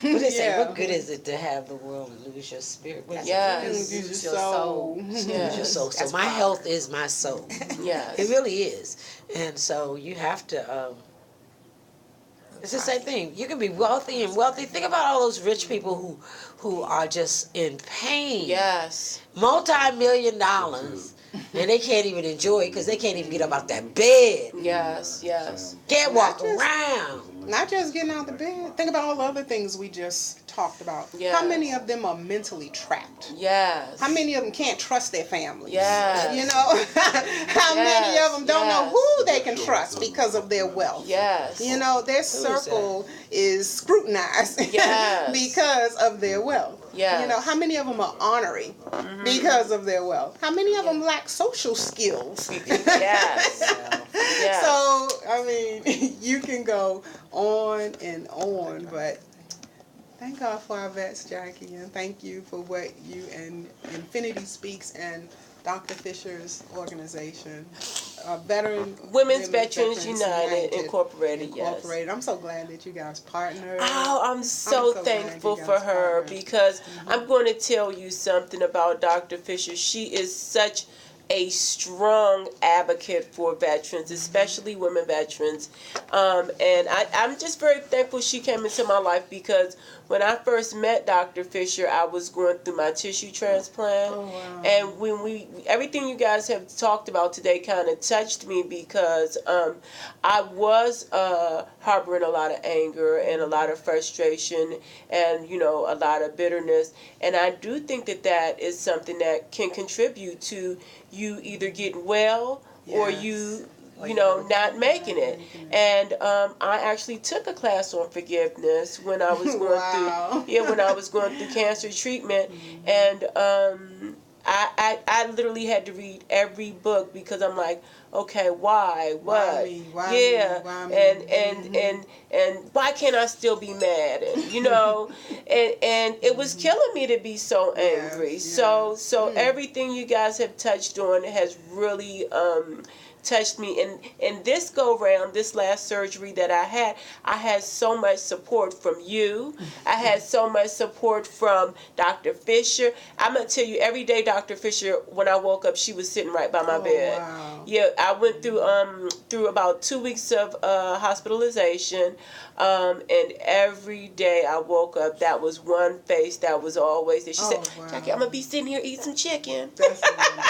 What they say, what good is it to have the world and lose your spirit? What is Yes. it? Lose your soul. Lose your Yes. soul. So That's my proper. health is my soul. Yes. It really is. And so you have to, it's the same thing. You can be wealthy and wealthy. Think about all those rich people who are just in pain. Yes. Multi-million dollars. And they can't even enjoy it because they can't even get up out that bed. Yes. Yes. Can't walk around. Not just getting out the bed. Think about all the other things we just talked about. Yes. How many of them are mentally trapped? Yes. How many of them can't trust their families? Yes. You know, how many of them don't know Yes. who they can trust because of their wealth? Yes. You know, their circle is scrutinized Yes. because of their wealth. Yes. You know, how many of them are honoring because of their wealth? How many of them lack social skills? Yes. Yes. So, I mean, you can go on and on, but thank God for our vets, Jackie, and thank you for what you and Infinity Speaks and Dr. Fisher's organization, Women's Veterans United Incorporated. Yes. I'm so glad that you guys partnered. Oh, I'm so thankful for her because I'm going to tell you something about Dr. Fisher. She is such a strong advocate for veterans, especially women veterans. And I'm just very thankful she came into my life because when I first met Dr. Fisher, I was going through my tissue transplant. Oh, wow. And when everything you guys have talked about today kind of touched me because I was harboring a lot of anger and a lot of frustration and, you know, a lot of bitterness. And I do think that that is something that can contribute to you either getting well or you know, not making it. And I actually took a class on forgiveness when I was going when I was going through cancer treatment. And I literally had to read every book because I'm like, okay, why? What? Why me? And why can't I still be mad? And you know, and it was killing me to be so angry. So everything you guys have touched on has really touched me. And this go round, this last surgery that I had so much support from you. I had so much support from Dr. Fisher. I'm gonna tell you, every day Dr. Fisher, when I woke up, she was sitting right by my bed. Wow. Yeah, I went through about 2 weeks of hospitalization, and every day I woke up, that was one face that was always there. She said, Jackie, I'm gonna be sitting here eating some chicken. That's wonderful.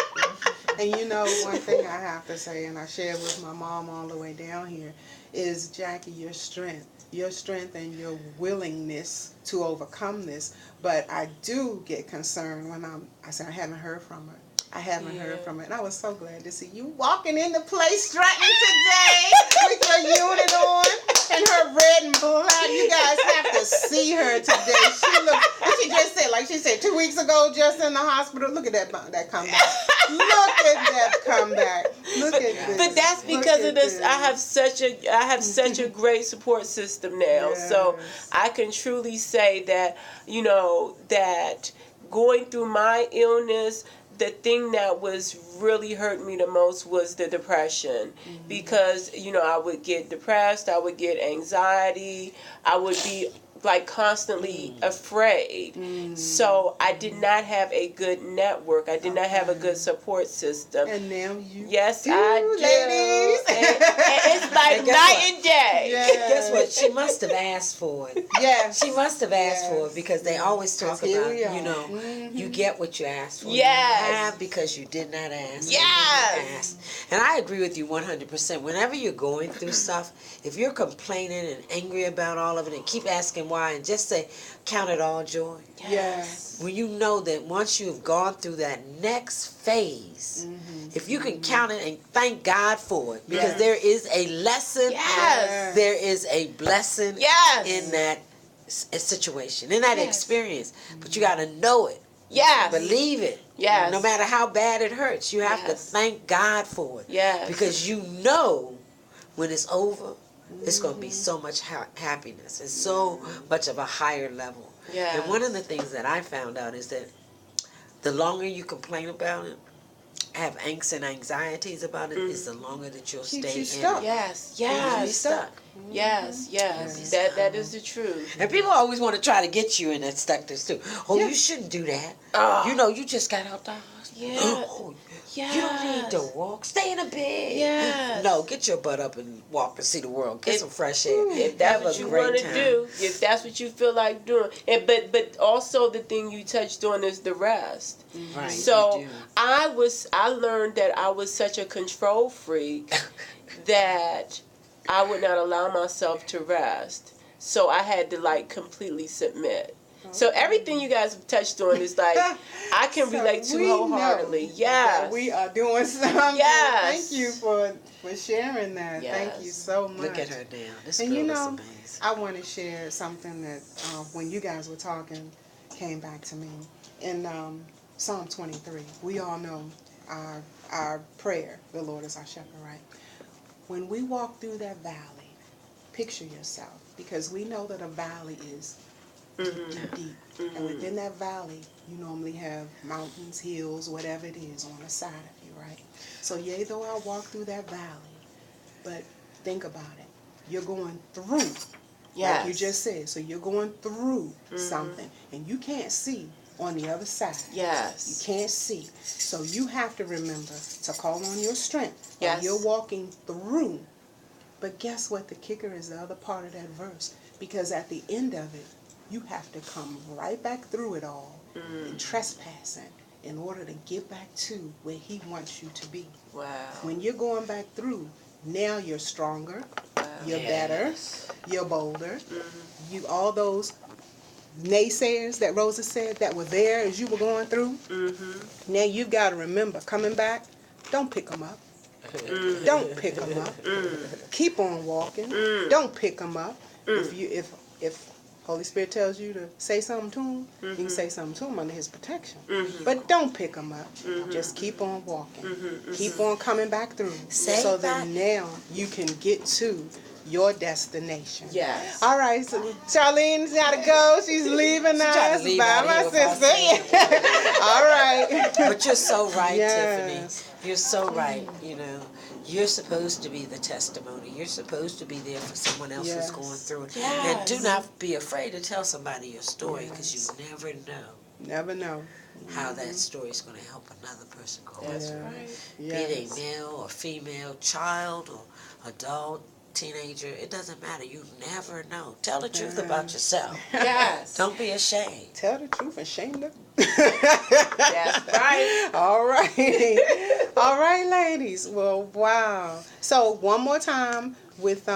And you know, one thing I have to say, and I shared with my mom all the way down here, is Jackie, your strength and your willingness to overcome this. But I do get concerned when I say I haven't heard from her. I haven't heard from her. And I was so glad to see you walking in the place strutting today with your unit on and her red and black. You guys have to see her today. She looked, and she just said, like she said, 2 weeks ago, just in the hospital. Look at that comeback. Look at that comeback. Look at this. But that's because of this. I have such a great support system now. Yes. So I can truly say that, you know, that going through my illness, the thing that was really hurting me the most was the depression. Because, you know, I would get depressed, I would get anxiety, I would be like constantly afraid. So I did not have a good network. I did not have a good support system. And now you Yes, I do. ladies. And it's like night and day. Yes. Guess what? She must have asked for it. Yes. She must have asked for it because they always talk Here about, we are. you know, you get what you asked for. Yes. You have because you did not ask. Yes. You asked. And I agree with you 100%. Whenever you're going through stuff, if you're complaining and angry about all of it and keep asking why and just say, count it all joy. Yes. When you know that once you've gone through that next phase, if you can count it and thank God for it, because there is a lesson, there is a blessing in that situation, in that experience. But you got to know it. Yes. Believe it. Yes. No matter how bad it hurts, you have to thank God for it. Yes. Because you know when it's over, it's going to be so much happiness. It's so much of a higher level. Yes. And one of the things that I found out is that the longer you complain about it, have angst and anxieties about it, is the longer that you'll stay in stuck. it. Yes, You'll be yes. stuck. Yes, yes. That is the truth. And people always want to try to get you in that stuckness too. Oh, you shouldn't do that. You know, you just got out the hospital. Yeah. Oh, you don't need to walk. Stay in a bed. Yes. No, get your butt up and walk and see the world. Get some fresh air. If that's what you want to do, if that's what you feel like doing, and but also the thing you touched on is the rest. Right. So I learned that I was such a control freak that I would not allow myself to rest. So I had to like completely submit. So everything you guys have touched on is like I can relate to wholeheartedly. Yes, we are doing something. Yes, thank you for sharing that. Yes. Thank you so much. Look at her now. This and girl you is know, amazing. I want to share something that when you guys were talking, came back to me in Psalm 23. We all know our prayer. The Lord is our shepherd, right? When we walk through that valley, picture yourself, because we know that a valley is deep. And within that valley, you normally have mountains, hills, whatever it is on the side of you, right? So yea, though I walk through that valley, but think about it. You're going through, like you just said. So you're going through something, and you can't see on the other side. Yes. You can't see. So you have to remember to call on your strength. Yes. You're walking through. But guess what? The kicker is the other part of that verse. Because at the end of it, you have to come right back through it all and trespassing in order to get back to where he wants you to be. Wow. When you're going back through, now you're stronger, you're better, you're bolder. You all those naysayers that Rosa said that were there as you were going through, now you've got to remember, coming back, don't pick them up. Don't pick them up. Keep on walking. Don't pick them up. If Holy Spirit tells you to say something to him, you can say something to him under his protection. But don't pick them up. Just keep on walking. Keep on coming back through. So that now you can get to your destination. Yes. All right, so Charlene's got to go. She's leaving us. Bye, my sister. All right. But you're so right, Tiffany. You're so right. You know, you're supposed to be the testimony. You're supposed to be there for someone else who's going through it. And do not be afraid to tell somebody your story, because you never know. Never know how that story is going to help another person go That's through. right. Be they male or female, child or adult, teenager, it doesn't matter. You never know. Tell the truth about yourself. Yes. Don't be ashamed. Tell the truth and shame them. That's right. All right. All right, ladies. Well, wow. So one more time with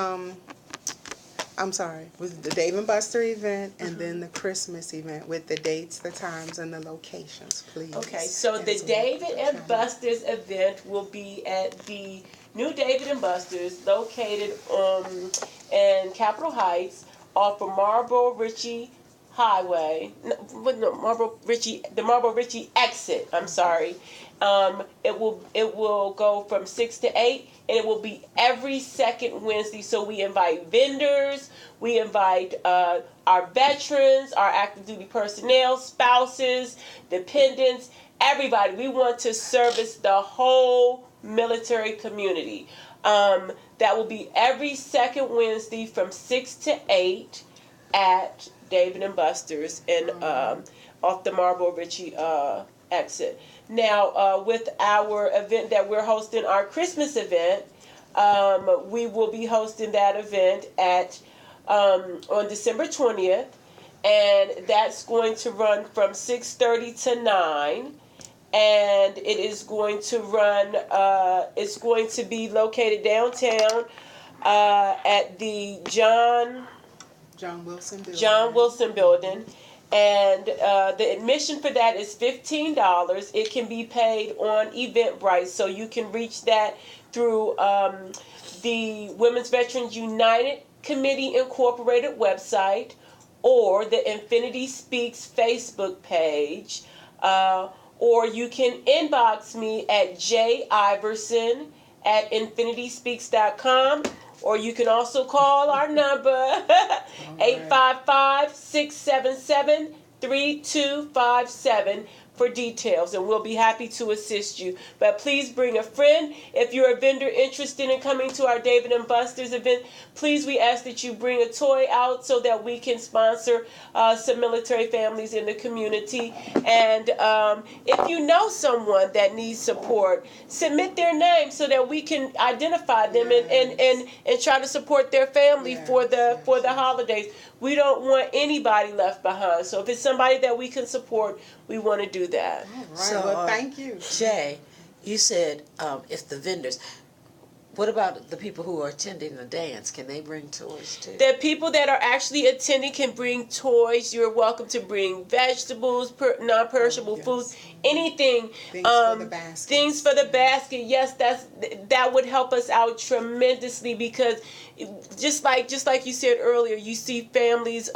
with the Dave and Buster event and then the Christmas event with the dates, the times, and the locations, please. Okay, so the David and Buster's event will be at the new David and Buster's, located in Capitol Heights, off of Marlboro Ritchie Highway. The Marlboro Ritchie exit. I'm sorry. It will go from 6 to 8, and it will be every second Wednesday. So we invite vendors, we invite our veterans, our active duty personnel, spouses, dependents, everybody. We want to service the whole military community. That will be every second Wednesday from 6 to 8 at David and Buster's and off the Marlboro Ritchie exit. Now, with our event that we're hosting, our Christmas event, we will be hosting that event at on December 20th, and that's going to run from 6:30 to 9. And it is going to run, it's going to be located downtown at the John Wilson Building. And the admission for that is $15. It can be paid on Eventbrite, so you can reach that through the Women's Veterans United Committee Incorporated website or the Infinity Speaks Facebook page. Or you can inbox me at jiverson@infinityspeaks.com. Or you can also call our number, 855-677-3257, for details, and we'll be happy to assist you. But please bring a friend. If you're a vendor interested in coming to our David and Buster's event, please, we ask that you bring a toy out so that we can sponsor some military families in the community. And if you know someone that needs support, submit their name so that we can identify them and try to support their family for the holidays. We don't want anybody left behind. So if it's somebody that we can support, we want to do that. All right. So, well, thank you. Jay, you said if the vendors, what about the people who are attending the dance? Can they bring toys too? The people that are actually attending can bring toys. You're welcome to bring vegetables, non-perishable foods, anything. Things for the basket. Things for the basket. Yes, that would help us out tremendously, because just like you said earlier, you see families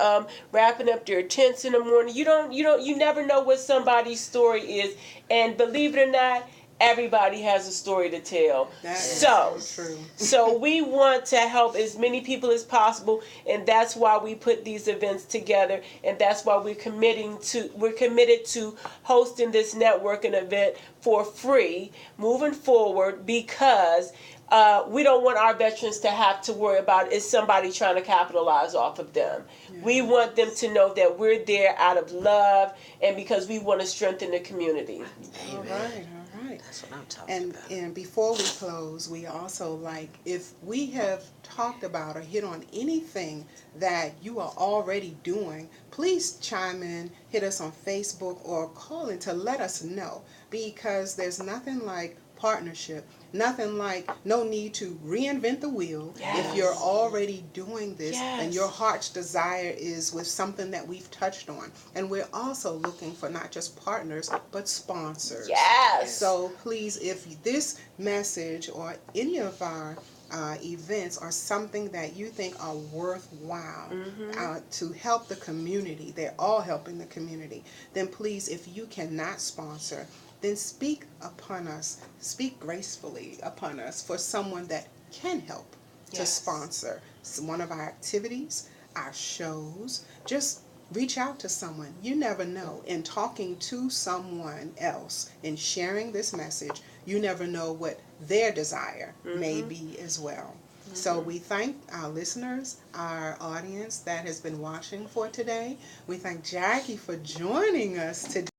wrapping up their tents in the morning. You never know what somebody's story is, and believe it or not, everybody has a story to tell. That is so true. So we want to help as many people as possible, and that's why we put these events together, and that's why we're committed to hosting this networking event for free moving forward, because we don't want our veterans to have to worry about is somebody trying to capitalize off of them. Yeah. We want them to know that we're there out of love and because we want to strengthen the community. Amen. All right. That's what I'm talking about. And before we close, we also if we have talked about or hit on anything that you are already doing, please chime in, hit us on Facebook, or call in to let us know, because there's nothing like partnership. Nothing like, no need to reinvent the wheel. Yes. If you're already doing this, yes, and your heart's desire is with something that we've touched on. And we're also looking for not just partners, but sponsors. Yes. So please, if this message or any of our events are something that you think are worthwhile to help the community, they're all helping the community, then please, if you cannot sponsor, then speak upon us, speak gracefully upon us for someone that can help to sponsor one of our activities, our shows. Just reach out to someone. You never know. In talking to someone else, in sharing this message, you never know what their desire may be as well. So we thank our listeners, our audience that has been watching for today. We thank Jackie for joining us today.